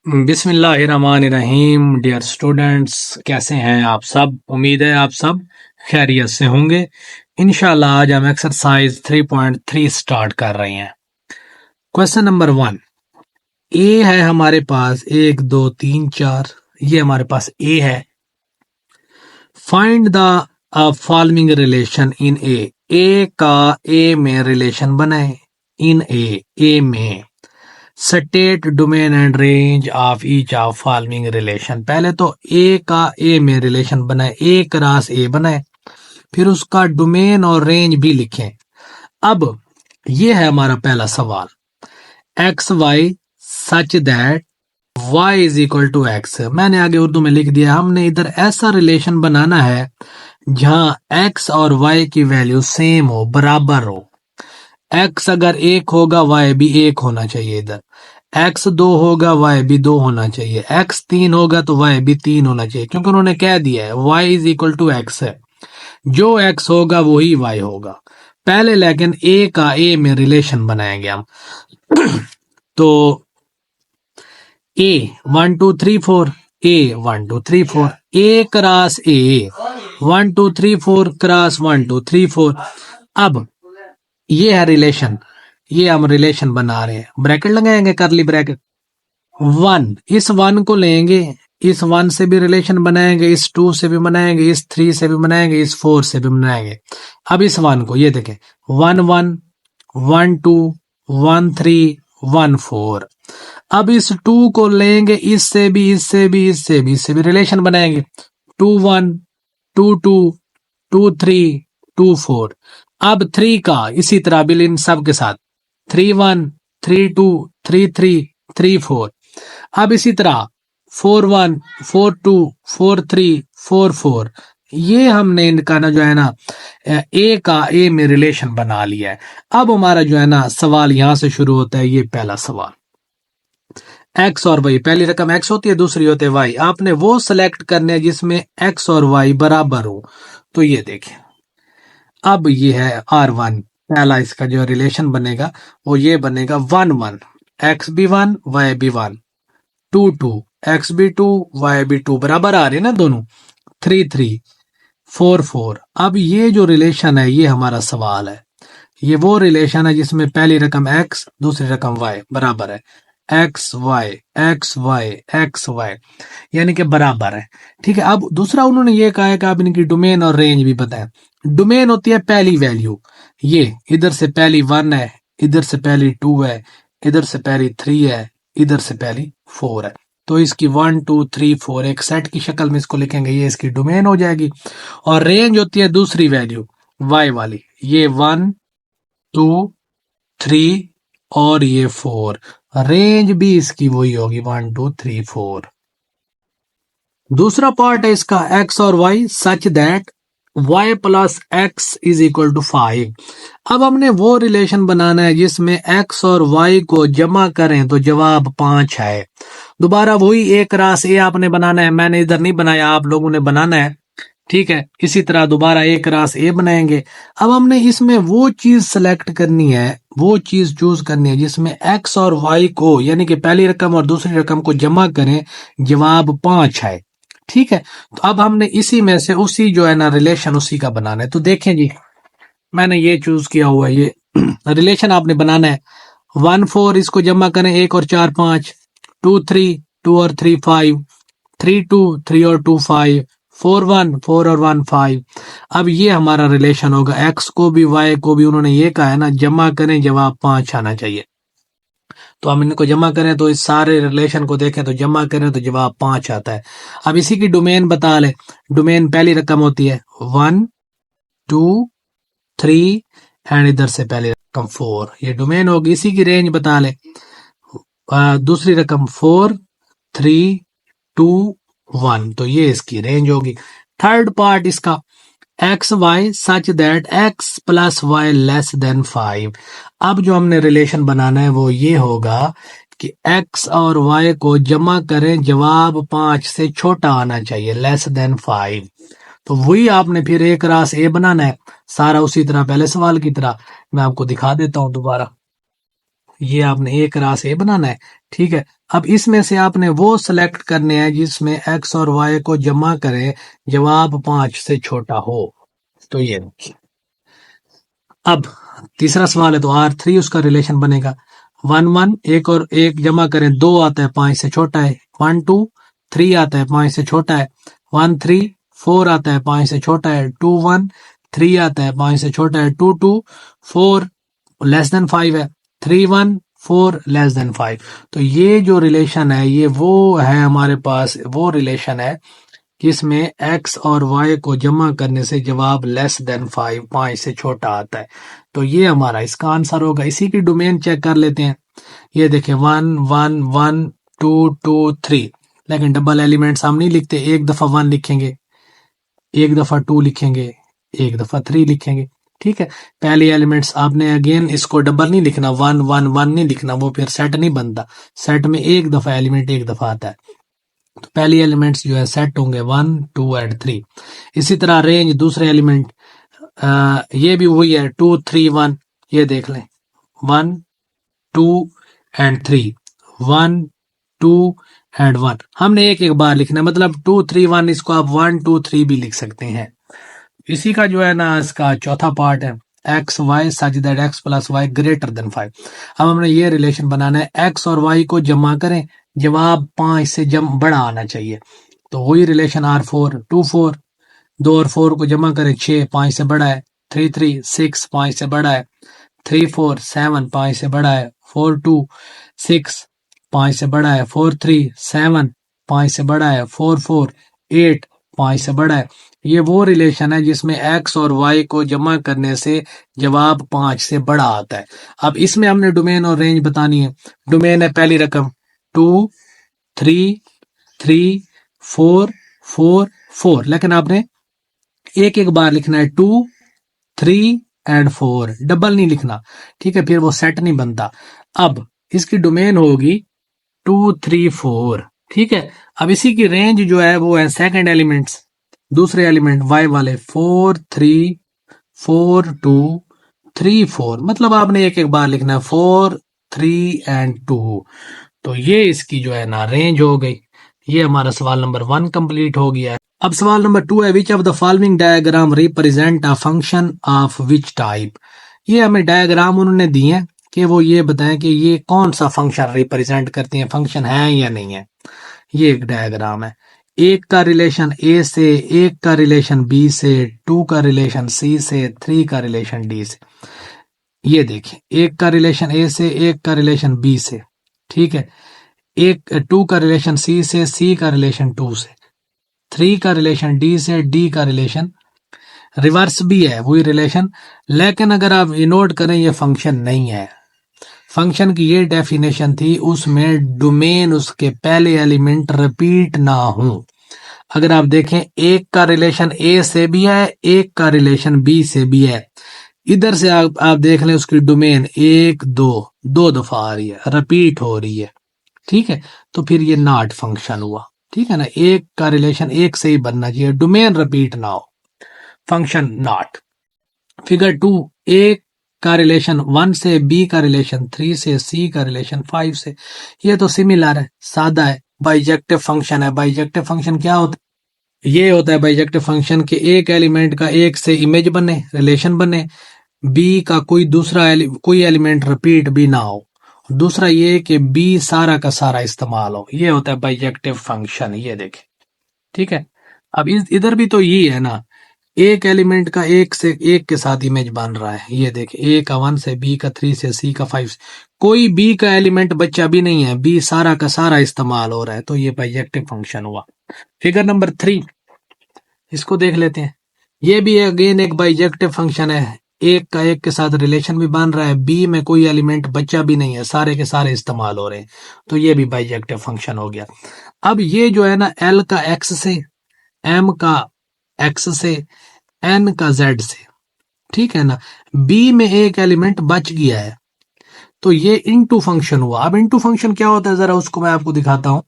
बिस्मिल्लाहिर्रहमानिर्रहीम। Dear students, कैसे हैं आप सब? उम्मीद है आप सब खैरियत से होंगे। इंशाल्लाह आज हम एक्सरसाइज 3.3 स्टार्ट कर रहे हैं। क्वेश्चन नंबर 1 ए है हमारे पास, 1 2 3 4, ये हमारे पास ए है। Find the following relation in A का ए में रिलेशन बनाए। इन ए में state domain and range of each of following relation. पहले तो ए का ए में रिलेशन बनाए, ए क्रॉस ए बनाए, फिर उसका डोमेन और रेंज भी लिखें। अब ये है हमारा पहला सवाल, x y such that y is equal to x. मैंने आगे उर्दू में लिख दिया, हमने इधर ऐसा रिलेशन बनाना है जहां एक्स और वाई की वैल्यू सेम हो, बराबर हो। एक्स अगर एक होगा वाई भी एक होना चाहिए, इधर एक्स 2 होगा वाई भी 2 होना चाहिए, एक्स 3 होगा तो वाई भी 3 होना चाहिए, क्योंकि उन्होंने कह दिया है y is equal to x है, जो एक्स होगा वही वाई होगा। पहले लेकिन ए का ए में रिलेशन बनाएंगे हम। तो ए 1 2 3 4, ए 1 2 3 4, ए क्रॉस ए 1 2 3 4 क्रॉस 1 2 3 4। अब ये है रिलेशन, ये हम रिलेशन बना रहे हैं, ब्रैकेट लगाएंगे, करली ब्रैकेट। 1, इस 1 को लेंगे, इस 1 से भी रिलेशन बनाएंगे, इस 2 से भी बनाएंगे, इस 3 से भी बनाएंगे, इस 4 से भी बनाएंगे। अब इस 1 को ये देखें, 1 1 1 2 1 3 1 4। अब इस 2 को लेंगे, इससे भी, इससे भी, इससे भी, इससे भी रिलेशन बनाएंगे, 2 1 2 2 2 3 2 4। अब 3 का इसी तरह बिल इन सब के साथ, 3 1 3 2 3 3 3 4। अब इसी तरह 4 1 4 2 4 3 4 4। ये हमने इनका ना जो है ना ए का ए में रिलेशन बना लिया है। अब हमारा जो है ना सवाल यहां से शुरू होता है, ये पहला सवाल, एक्स और वाई, पहली रकम एक्स होती है, दूसरी होती है वाई। आपने वो सिलेक्ट करने हैं जिसमें एक्स और वाई बराबर हो। तो ये देखें, अब ये है R1, पहला इसका जो रिलेशन बनेगा वो ये बनेगा 1 1, एक्स भी 1 वाई भी 1, 2 2, एक्स भी 2 वाई भी 2, बराबर आ रहे हैं ना दोनों, 3 3 4 4। अब ये जो रिलेशन है ये हमारा सवाल है, ये वो रिलेशन है जिसमें पहली रकम एक्स दूसरी रकम वाई बराबर है, x y x y x y, यानी कि बराबर है। ठीक है, अब दूसरा उन्होंने ये कहा है कि आप इनकी डोमेन और रेंज भी बताएं। डोमेन होती है पहली वैल्यू, ये इधर से पहली 1 है, इधर से पहली 2 है, इधर से पहली 3 है, इधर से पहली 4 है। तो इसकी 1 2 3 4 एक सेट की शक्ल में इसको लिखेंगे, ये इसकी डोमेन हो जाएगी। और रेंज होती है दूसरी वैल्यू वाई वाली, ये 1 2 3 और ये 4, रेंज भी इसकी वही होगी 1 2 3 4। दूसरा पार्ट है इसका एक्स और y such that y plus x is equal to 5। अब हमने वो रिलेशन बनाना है जिसमें x और y को जमा करें तो जवाब 5 है। दोबारा वही ए क्रॉस ए आपने बनाना है, मैंने इधर नहीं बनाया, आप लोगों ने बनाना है। ठीक है, इसी तरह दोबारा ए क्रॉस ए बनाएंगे। अब हमने इसमें वो चीज सेलेक्ट करनी है, वो चीज चूज करनी है जिसमें एक्स और वाई को, यानी कि पहली रकम और दूसरी रकम को जमा करें, जवाब 5 है। ठीक है, तो अब हमने इसी में से उसी जो है ना रिलेशन उसी का बनाना है। तो देखें जी, मैंने ये चूज किया हुआ है, ये रिलेशन आपने बनाना है। 1 4 इसको जमा करें, 1 और 4 5, 2 3 2 और 3 5, 3 2 3 और 2 5, 4 1 4 और 1 5। अब ये हमारा रिलेशन होगा, एक्स को भी वाई को भी उन्होंने ये कहा है ना जमा करें, जवाब 5 आना चाहिए। तो हम इनको जमा करें, तो इस सारे रिलेशन को देखें तो जमा करें तो जवाब 5 आता है। अब इसी की डोमेन बता ले, डोमेन पहली रकम होती है 1 2 3 एंड इधर से पहली रकम 4, ये डोमेन होगी। इसी की रेंज बता ले, दूसरी रकम 4 3 2 1, तो ये इसकी रेंज होगी। थर्ड पार्ट इसका x y such that x plus y less than 5। अब जो हमने रिलेशन बनाना है वो ये होगा कि एक्स और वाई को जमा करें, जवाब 5 से छोटा आना चाहिए, लेस देन 5। तो वही आपने फिर ए क्रॉस ए बनाना है, सारा उसी तरह पहले सवाल की तरह। मैं आपको दिखा देता हूं दोबारा, ये आपने ए क्रॉस ए बनाना है, ठीक है। अब इसमें से आपने वो सिलेक्ट करने हैं जिसमें एक्स और वाई को जमा करें, जवाब 5 से छोटा हो। तो ये अब तीसरा सवाल है, तो R3 उसका रिलेशन बनेगा। 1 1 एक और एक जमा करें, 2 आता है 5 से छोटा है। 1 2 3 आता है 5 से छोटा है। 1 3 4 आता है 5 से छोटा है। 2 1 3 आता है 5 से छोटा है। 2 2 4 लेस देन 5 है। 3 1 4 लेस देन 5। तो ये जो रिलेशन है, ये वो है हमारे पास, वो रिलेशन है जिसमें x और y को जमा करने से जवाब लेस देन 5, 5 से छोटा आता है। तो ये हमारा इसका आंसर होगा। इसी की डोमेन चेक कर लेते हैं। ये देखें 1 1 1 2 2 3, लेकिन डबल एलिमेंट्स हम नहीं लिखते, एक दफा 1 लिखेंगे, एक दफा 2 लिखेंगे, एक दफा 3 लिखेंगे, ठीक है। पहले एलिमेंट्स आपने अगेन इसको डबल नहीं लिखना, 1 1 1 नहीं लिखना, वो फिर सेट नहीं बनता। सेट में एक दफा एलिमेंट एक दफा आता है। तो पहली एलिमेंट्स जो है सेट होंगे 1 2 एंड 3। इसी तरह रेंज दूसरे एलिमेंट, ये भी वही है 2 3 1। ये देख लें 1 2 एंड 3, 1 2 एंड 1। हमने एक एक बार लिखना है, मतलब 2 3 1, इसको आप 1 2 3 भी लिख सकते हैं। इसी का जो है ना इसका चौथा पार्ट है x y such that x plus y greater than 5। अब हमने ये रिलेशन बनाना है, एक्स और वाई को जमा करें, जवाब 5 से बड़ा आना चाहिए। तो वही रिलेशन R4 2 4, 2 और 4 को जमा करें 6, 5 से बड़ा है। 3 3 6, 5 से बड़ा है। 3 4 7, 5 से बड़ा है। 4 2 6, 5 से बड़ा है। 4 3 7, 5 से बड़ा है। 4 4 8, 5 से बड़ा है। ये वो रिलेशन है जिसमें x और y को जमा करने से जवाब 5 से बड़ा आता है। अब इसमें हमने डोमेन और रेंज बतानी है। डोमेन है पहली रकम 2 3 3 4 4 4, लेकिन आपने एक एक बार लिखना है 2 3 एंड 4, डबल नहीं लिखना, ठीक है, फिर वो सेट नहीं बनता। अब इसकी डोमेन होगी 2 3 4, ठीक है। अब इसी की रेंज जो है वो है सेकंड एलिमेंट्स, दूसरे एलिमेंट y वाले 4 3 4 2 3 4, मतलब आपने एक एक बार लिखना है 4 3 एंड 2। तो ये इसकी जो है ना रेंज हो गई। ये हमारा सवाल नंबर 1 कंप्लीट हो गया है। अब सवाल नंबर 2 है, which of the following diagram represent a function of which type. ये हमें डायग्राम उन्होंने दिए हैं कि वो ये बताएं कि ये कौन सा फंक्शन रिप्रेजेंट करते हैं, फंक्शन है या नहीं है। ये एक डायग्राम है, एक का रिलेशन ए से, एक का रिलेशन बी से, 2 का रिलेशन सी से, 3 का रिलेशन डी से। ये देखें, एक का रिलेशन ए से, एक का रिलेशन बी से, ठीक है, एक 2 का रिलेशन सी से, सी का रिलेशन 2 से, 3 का रिलेशन डी से, डी का रिलेशन रिवर्स भी है वही रिलेशन। लेकिन अगर आप नोट करें ये फंक्शन नहीं है। फंक्शन की ये डेफिनेशन थी, उसमें डोमेन उसके पहले एलिमेंट रिपीट ना हो। अगर आप देखें, एक का रिलेशन ए से भी है, एक का रिलेशन बी से भी है। इधर से आप देख लें उसकी डोमेन 1 2 दो दफा आ रही है, रिपीट हो रही है, ठीक है। तो फिर ये नॉट फंक्शन हुआ, ठीक है ना। एक का रिलेशन एक से ही बनना चाहिए, डोमेन रिपीट ना हो, फंक्शन नॉट। फिगर 2, एक का रिलेशन 1 से, बी का रिलेशन 3 से, सी का रिलेशन 5 से। ये तो सिमिलर है, सादा है, बाइजेक्टिव फंक्शन है। बाइजेक्टिव फंक्शन क्या होता है? ये होता है बाइजेक्टिव फंक्शन के एक एलिमेंट का एक से इमेज बने, रिलेशन बने, बी का कोई दूसरा कोई एलिमेंट रिपीट भी ना हो, दूसरा ये कि बी सारा का सारा इस्तेमाल हो। ये होता है बाइजेक्टिव फंक्शन। ये देखें, ठीक है। अब इधर भी तो ये है ना, एक एलिमेंट का एक से एक के साथ इमेज बन रहा है। ये देखें, ए का 1 से, बी का 3 से, सी का 5 से, कोई बी का एलिमेंट बच्चा भी नहीं है, बी सारा का सारा इस्तेमाल हो रहा है। तो ये बाइजेक्टिव फंक्शन हुआ। फिगर नंबर 3, इसको देख लेते हैं। ये भी अगेन एक बाइजेक्टिव फंक्शन है, एक का एक के साथ रिलेशन भी बन रहा है, बी में कोई एलिमेंट बच्चा भी नहीं है, सारे के सारे इस्तेमाल हो रहे हैं। तो ये भी बाइजेक्टिव फंक्शन हो गया। अब ये जो है ना, एल का एक्स से, एम का एक्स से, एन का जेड से, ठीक है ना। बी में एक एलिमेंट बच गया है, तो ये इनटू फंक्शन हुआ। अब इनटू फंक्शन क्या होता है, जरा उसको मैं आपको दिखाता हूं।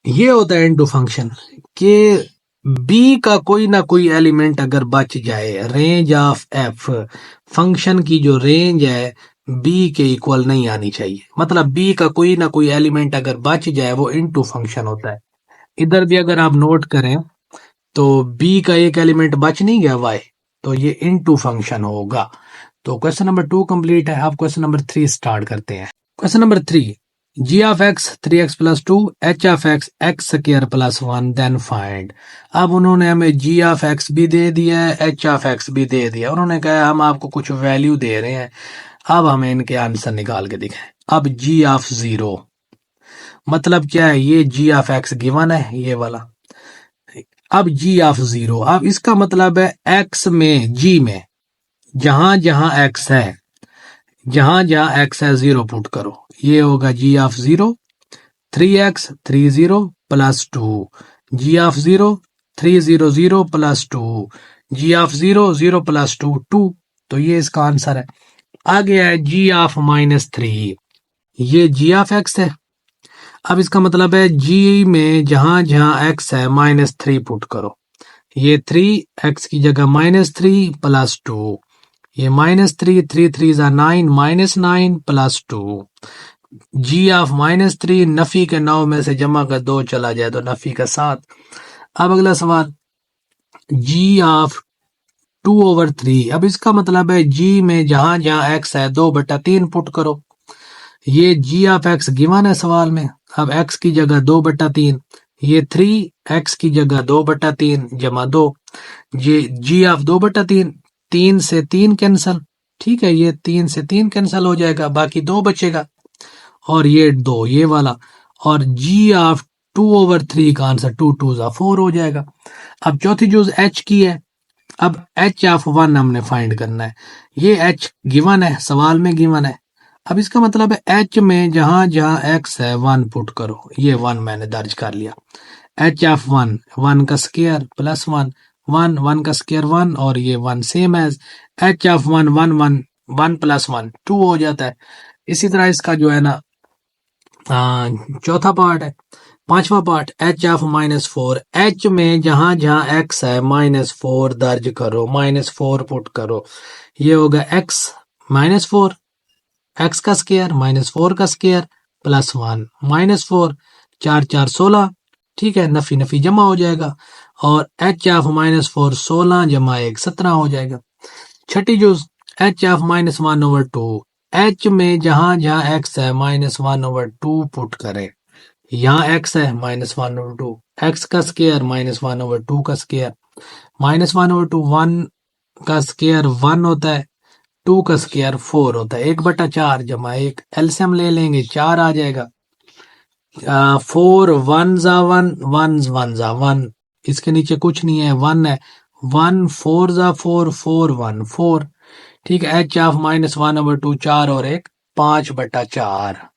ये होता है इनटू फंक्शन कि बी का कोई ना कोई एलिमेंट अगर बच जाए, रेंज ऑफ एफ, फंक्शन की जो रेंज है बी के इक्वल नहीं आनी चाहिए। मतलब बी का कोई ना कोई एलिमेंट अगर बच जाए वो इनटू फंक्शन होता है। इधर भी अगर आप नोट करें तो बी का एक एलिमेंट बच नहीं गया वाई, तो ये इनटू फंक्शन होगा। तो क्वेश्चन नंबर 2 कंप्लीट है। आप क्वेश्चन नंबर 3 स्टार्ट करते हैं। Question number 3, g of x 3x plus 2 h of x x square plus 1 then find. अब उन्होंने हमें जी ऑफ एक्स भी दे दिया है, एच ऑफ एक्स भी दे दिया। उन्होंने कहा हम आपको कुछ वैल्यू दे रहे हैं, अब हमें इनके आंसर निकाल के दिखाएं। अब जी ऑफ 0 मतलब क्या है, ये जी ऑफ एक्स गिवन है ये वाला। अब जी ऑफ 0, अब इसका मतलब है एक्स में जी में जहां जहां एक्स है, जहां जहां एक्स है 0 पुट करो। ये होगा g of 0 3x 30 plus 2, g of 0 300 plus 2, g of 0 plus 2 2। तो ये इसका आंसर है। आगे है जी ऑफ -3, ये जी ऑफ एक्स है। अब इसका मतलब है जी में जहां जहां एक्स है -3 पुट करो। ये 3x की जगह -3 प्लस 2, ये -3 3 3 9 -9 प्लस 2, जी ऑफ -3 नफी के 9 में से जमा कर 2 चला जाए तो नफी का 7। अब अगला सवाल, जी ऑफ 2/3। अब इसका मतलब है जी में जहां जहां एक्स है 2/3 पुट करो। ये जी ऑफ एक्स गिवन है सवाल में। अब एक्स की जगह 2/3, ये 3x की जगह 2/3 जमा 2, ये जी ऑफ 2/3, 3 से 3 कैंसल, ठीक है, ये 3 से 3 कैंसल हो जाएगा, बाकी 2 बचेगा, और ये 2 ये वाला, और जी ऑफ 2/3 का आंसर 2 2 4 हो जाएगा। अब चौथी चीज एच की है। अब एच ऑफ 1 हमने फाइंड करना है। ये एच गिवन है, सवाल में गिवन है। अब इसका मतलब है एच में जहां जहां एक्स है 1 पुट करो। ये 1 मैंने दर्ज कर लिया। एच ऑफ 1 1 का स्क्वायर प्लस 1 1 1 का स्क्वायर 1, और ये 1 same as h of 1 1 1 1 plus 1 2 हो जाता है। इसी तरह इसका जो है ना चौथा पार्ट है। पांचवा पार्ट एच ऑफ -4, एच में जहां जहां एक्स है -4 दर्ज करो, -4 पुट करो। ये होगा एक्स -4, एक्स का स्क्वायर -4 का स्क्वायर प्लस 1 -4, 4 4 16, ठीक है, नफी नफी जमा हो जाएगा, और एच ऑफ -4 16 जमा 1 17 हो जाएगा। छठी जूस एच ऑफ -1/2, एच में जहां जहां एक्स है -1/2 पुट करें। यहाँ एक्स है -1/2, एक्स का स्क्वायर -1/2 का स्क्वायर, -1/2 1 का स्क्वायर 1 होता है, 2 का स्क्वायर 4 होता है, 1/4 जमा 1, एलसीएम ले लेंगे 4 आ जाएगा। 4 1 जा 1 1 1 जा 1, इसके नीचे कुछ नहीं है, 1 है, 1 4 जा 4 4 1 4, ठीक है। एच ऑफ -1/2 4 और 1 5/4।